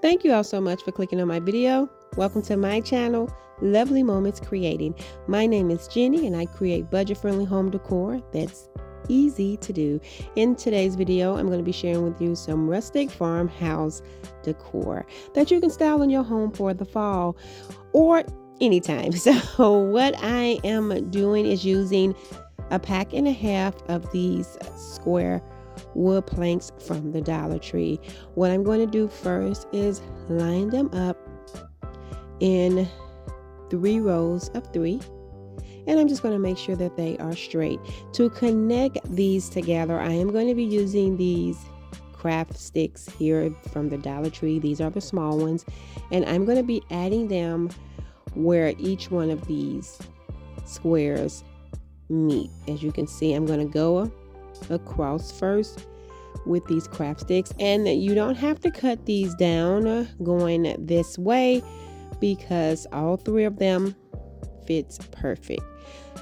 Thank you all so much for clicking on my video. Welcome to my channel, Lovely Moments Creating. My name is Jenny and I create budget-friendly home decor that's easy to do. In today's video, I'm going to be sharing with you some rustic farmhouse decor that you can style in your home for the fall or anytime. So what I am doing is using a pack and a half of these square wood planks from the Dollar Tree. What I'm going to do first is line them up in 3 rows of 3, and I'm just going to make sure that they are straight. To connect these together, I am going to be using these craft sticks here from the Dollar Tree. These are the small ones, and I'm going to be adding them where each one of these squares meet. As you can see, I'm going to go across first with these craft sticks, and you don't have to cut these down going this way because all 3 of them fits perfect.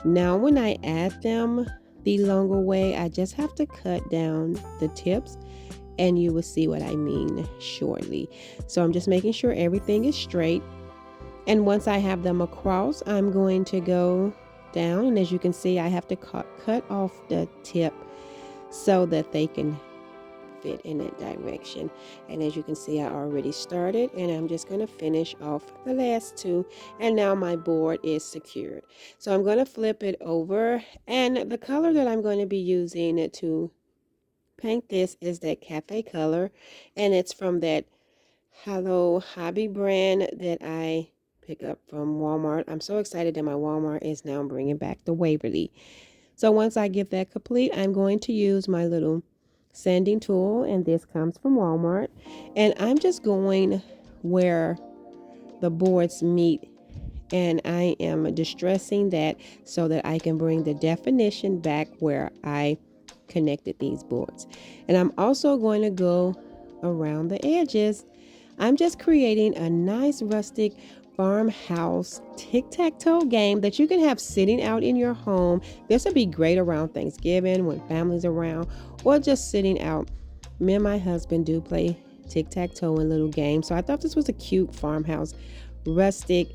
Now when I add them the longer way, I just have to cut down the tips, and you will see what I mean shortly. So I'm just making sure everything is straight, and once I have them across, I'm going to go down, and as you can see, I have to cut off the tip so that they can fit in that direction. And as you can see, I already started, and I'm just going to finish off the last 2, and now my board is secured. So I'm going to flip it over, and the color that I'm going to be using to paint this is that cafe color, and it's from that Hello Hobby brand that I pick up from Walmart. I'm so excited that my Walmart is now bringing back the Waverly. So once I get that complete, I'm going to use my little sanding tool, and this comes from Walmart, and I'm just going where the boards meet, and I am distressing that so that I can bring the definition back where I connected these boards. And I'm also going to go around the edges. I'm just creating a nice rustic farmhouse tic-tac-toe game that you can have sitting out in your home. This would be great around Thanksgiving when family's around, or just sitting out. Me and my husband do play tic-tac-toe and little games, so I thought this was a cute farmhouse rustic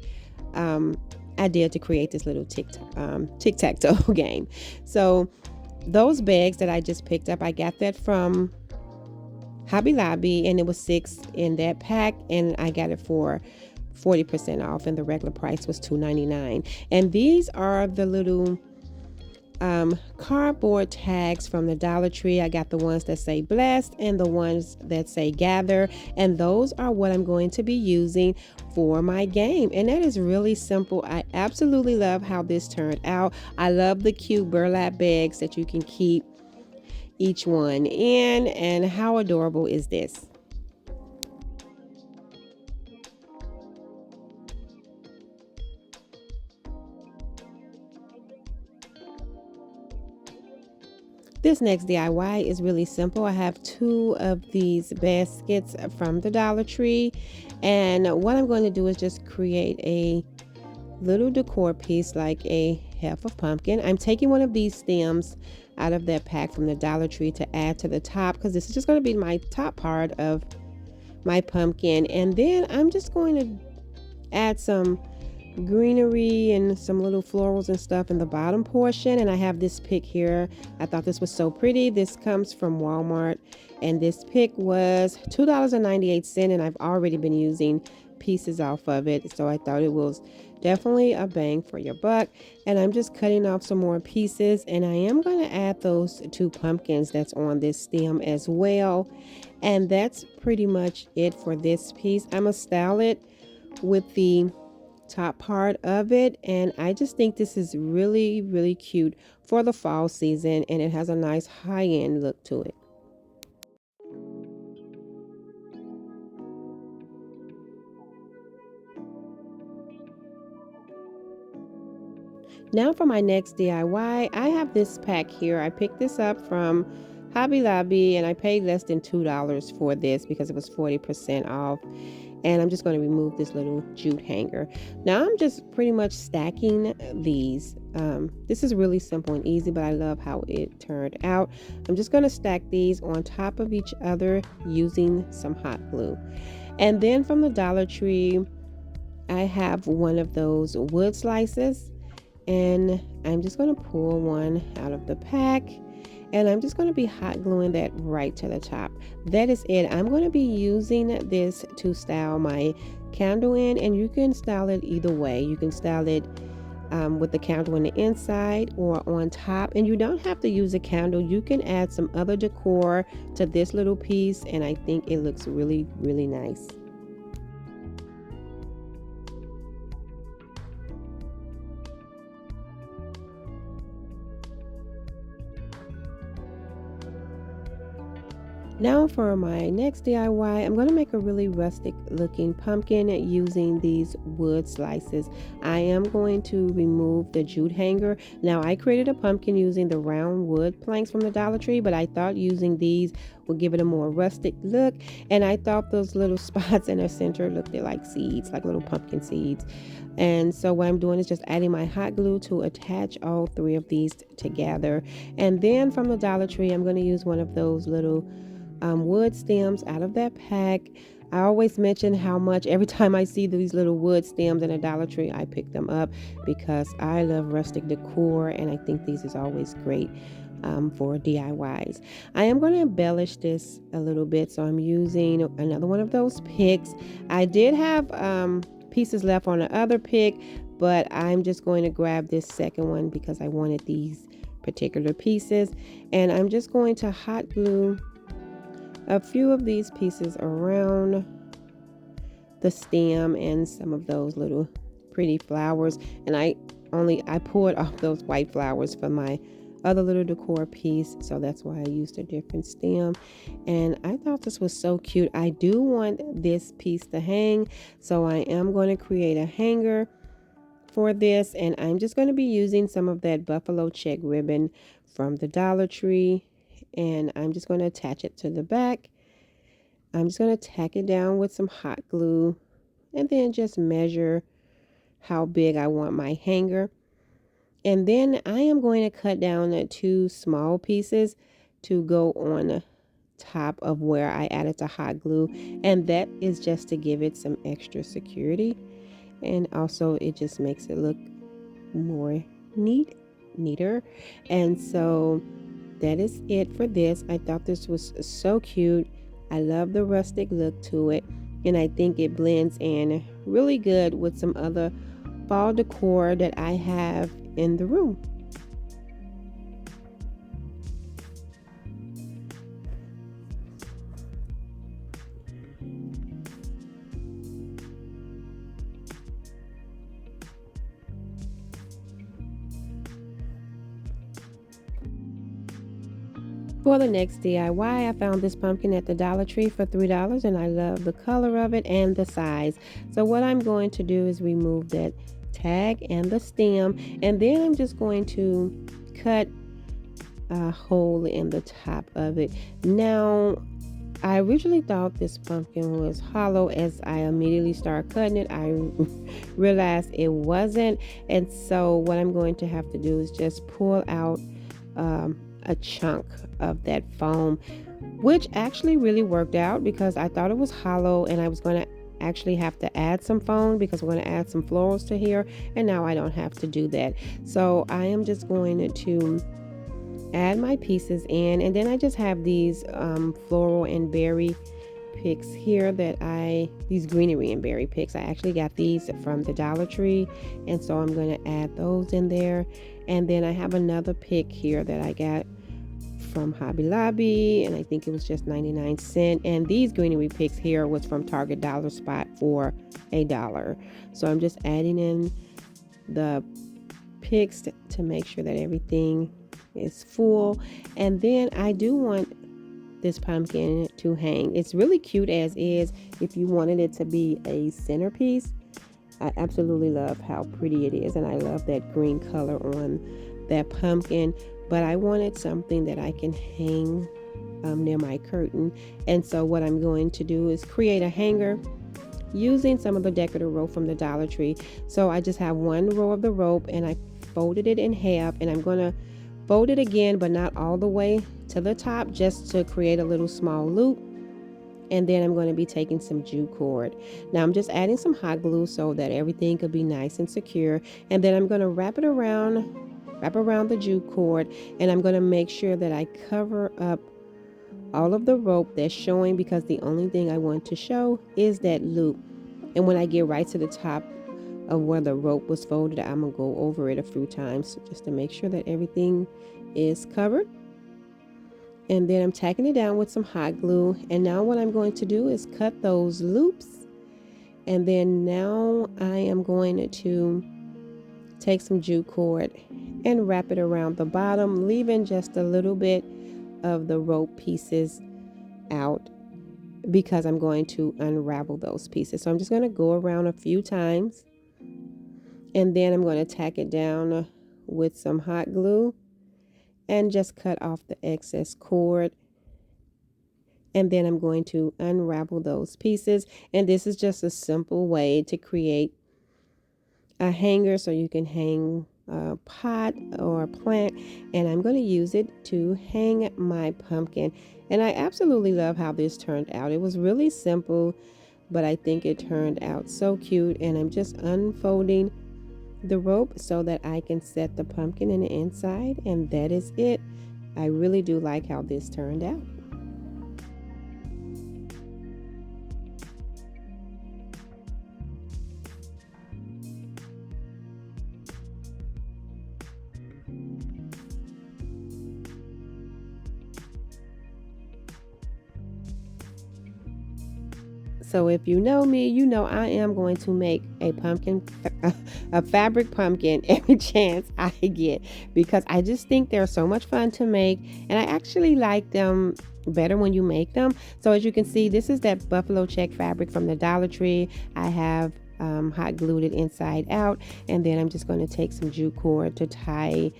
idea to create this little tic-tac-toe game. So those bags that I just picked up, I got that from Hobby Lobby, and it was 6 in that pack, and I got it for 40% off, and the regular price was $2.99. And these are the little cardboard tags from the Dollar Tree. I got the ones that say blessed and the ones that say gather, and those are what I'm going to be using for my game. And that is really simple. I absolutely love how this turned out. I love the cute burlap bags that you can keep each one in, and how adorable is this? This next DIY is really simple. I have 2 of these baskets from the Dollar Tree, and what I'm going to do is just create a little decor piece like a half of pumpkin. I'm taking one of these stems out of that pack from the Dollar Tree to add to the top, because this is just going to be my top part of my pumpkin. And then I'm just going to add some greenery and some little florals and stuff in the bottom portion. And I have this pick here. I thought this was so pretty. This comes from Walmart, and this pick was $2.98, and I've already been using pieces off of it, so I thought it was definitely a bang for your buck. And I'm just cutting off some more pieces, and I am going to add those 2 pumpkins that's on this stem as well. And that's pretty much it for this piece. I'm gonna style it with the top part of it, and I just think this is really cute for the fall season, and it has a nice high-end look to it. Now for my next DIY, I have this pack here. I picked this up from Hobby Lobby, and I paid less than $2 for this because it was 40% off. And I'm just going to remove this little jute hanger. Now I'm just pretty much stacking these. This is really simple and easy, but I love how it turned out. I'm just going to stack these on top of each other using some hot glue. And then from the Dollar Tree, I have one of those wood slices, and I'm just going to pull one out of the pack, and I'm just going to be hot gluing that right to the top. That is it. I'm going to be using this to style my candle in, and you can style it either way. You can style it with the candle on the inside or on top, and you don't have to use a candle. You can add some other decor to this little piece, and I think it looks really, really nice. Now for my next DIY, I'm going to make a really rustic looking pumpkin using these wood slices. I am going to remove the jute hanger. Now I created a pumpkin using the round wood planks from the Dollar Tree, but I thought using these would give it a more rustic look, and I thought those little spots in the center looked like seeds, like little pumpkin seeds. And so what I'm doing is just adding my hot glue to attach all three of these together. And then from the Dollar Tree, I'm going to use one of those little wood stems out of that pack. I always mention how much every time I see these little wood stems in a Dollar Tree, I pick them up because I love rustic decor, and I think these is always great for DIYs. I am going to embellish this a little bit, so I'm using another one of those picks. I did have pieces left on the other pick, but I'm just going to grab this second one because I wanted these particular pieces, and I'm just going to hot glue a few of these pieces around the stem and some of those little pretty flowers. And I pulled off those white flowers for my other little decor piece, so that's why I used a different stem. And I thought this was so cute. I do want this piece to hang, so I am going to create a hanger for this, and I'm just going to be using some of that buffalo check ribbon from the Dollar Tree, and I'm just going to attach it to the back. I'm just going to tack it down with some hot glue, and then just measure how big I want my hanger. And then I am going to cut down 2 small pieces to go on top of where I added the hot glue, and that is just to give it some extra security, and also it just makes it look more neater. And so that is it for this. I thought this was so cute. I love the rustic look to it, and I think it blends in really good with some other fall decor that I have in the room. For the next DIY, I found this pumpkin at the Dollar Tree for $3, and I love the color of it and the size. So what I'm going to do is remove that tag and the stem, and then I'm just going to cut a hole in the top of it. Now, I originally thought this pumpkin was hollow. As I immediately started cutting it, I realized it wasn't, and so what I'm going to have to do is just pull out a chunk of that foam, which actually really worked out because I thought it was hollow, and I was going to actually have to add some foam because we're going to add some florals to here, and now I don't have to do that. So I am just going to add my pieces in, and then I just have these floral and berry picks here these greenery and berry picks. I actually got these from the Dollar Tree, and so I'm going to add those in there. And then I have another pick here that I got from Hobby Lobby, and I think it was just 99¢. And these greenery picks here was from Target Dollar Spot for $1. So I'm just adding in the picks to make sure that everything is full. And then I do want this pumpkin to hang. It's really cute as is. If you wanted it to be a centerpiece, I absolutely love how pretty it is, and I love that green color on that pumpkin, but I wanted something that I can hang near my curtain. And so what I'm going to do is create a hanger using some of the decorative rope from the Dollar Tree. So I just have one row of the rope and I folded it in half, and I'm going to fold it again, but not all the way to the top, just to create a little small loop. And then I'm going to be taking some jute cord. Now I'm just adding some hot glue so that everything could be nice and secure. And then I'm going to wrap around the jute cord, and I'm going to make sure that I cover up all of the rope that's showing, because the only thing I want to show is that loop. And when I get right to the top of where the rope was folded, I'm gonna go over it a few times just to make sure that everything is covered. And then I'm tacking it down with some hot glue. And now what I'm going to do is cut those loops. And then now I am going to take some jute cord and wrap it around the bottom, leaving just a little bit of the rope pieces out, because I'm going to unravel those pieces. So I'm just going to go around a few times, and then I'm going to tack it down with some hot glue and just cut off the excess cord. And then I'm going to unravel those pieces. And this is just a simple way to create a hanger so you can hang a pot or a plant, and I'm going to use it to hang my pumpkin. And I absolutely love how this turned out. It was really simple, but I think it turned out so cute. And I'm just unfolding the rope so that I can set the pumpkin in the inside, and that is it. I really do like how this turned out. So if you know me, you know I am going to make a pumpkin, a fabric pumpkin every chance I get, because I just think they're so much fun to make, and I actually like them better when you make them. So as you can see, this is that buffalo check fabric from the Dollar Tree. I have hot glued it inside out, and then I'm just going to take some jute cord to tie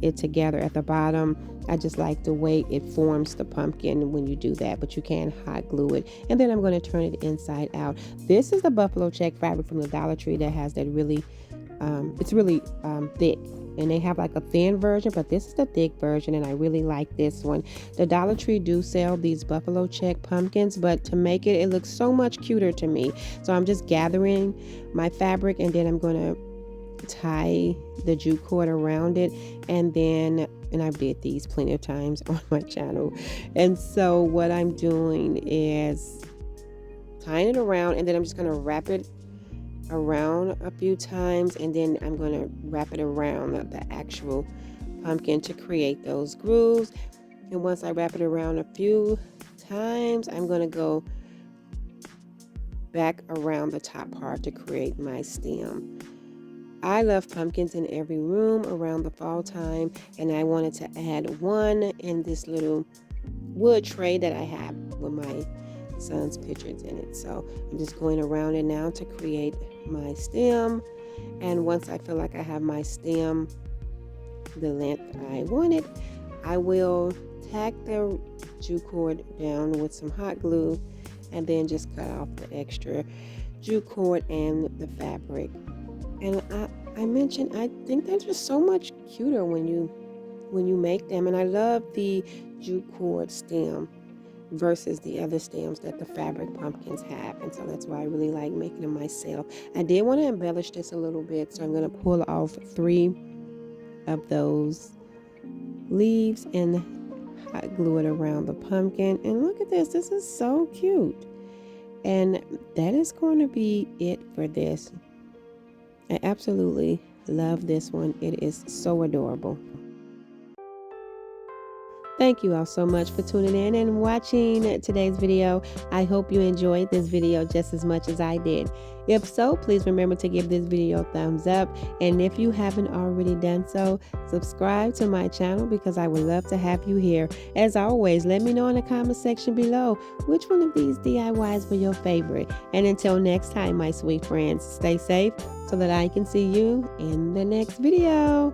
it together at the bottom. I just like the way it forms the pumpkin when you do that, but you can hot glue it. And then I'm going to turn it inside out. This is the buffalo check fabric from the Dollar Tree that has that really it's really thick, and they have like a thin version, but this is the thick version, and I really like this one. The Dollar Tree do sell these buffalo check pumpkins, but to make it, it looks so much cuter to me. So I'm just gathering my fabric, and then I'm going to tie the jute cord around it, and I've did these plenty of times on my channel. And so what I'm doing is tying it around, and then I'm just going to wrap it around a few times, and then I'm going to wrap it around the actual pumpkin to create those grooves. And once I wrap it around a few times, I'm going to go back around the top part to create my stem. I love pumpkins in every room around the fall time, and I wanted to add one in this little wood tray that I have with my son's pictures in it. So I'm just going around it now to create my stem. And once I feel like I have my stem the length I wanted, I will tack the jute cord down with some hot glue, and then just cut off the extra jute cord and the fabric. And I mentioned, I think they're just so much cuter when you make them. And I love the jute cord stem versus the other stems that the fabric pumpkins have. And so that's why I really like making them myself. I did want to embellish this a little bit, so I'm going to pull off 3 of those leaves and hot glue it around the pumpkin. And look at this. This is so cute. And that is going to be it for this. I absolutely love this one. It is so adorable. Thank you all so much for tuning in and watching today's video. I hope you enjoyed this video just as much as I did. If so, please remember to give this video a thumbs up. And if you haven't already done so, subscribe to my channel, because I would love to have you here. As always, let me know in the comment section below which one of these DIYs were your favorite. And until next time, my sweet friends, stay safe so that I can see you in the next video.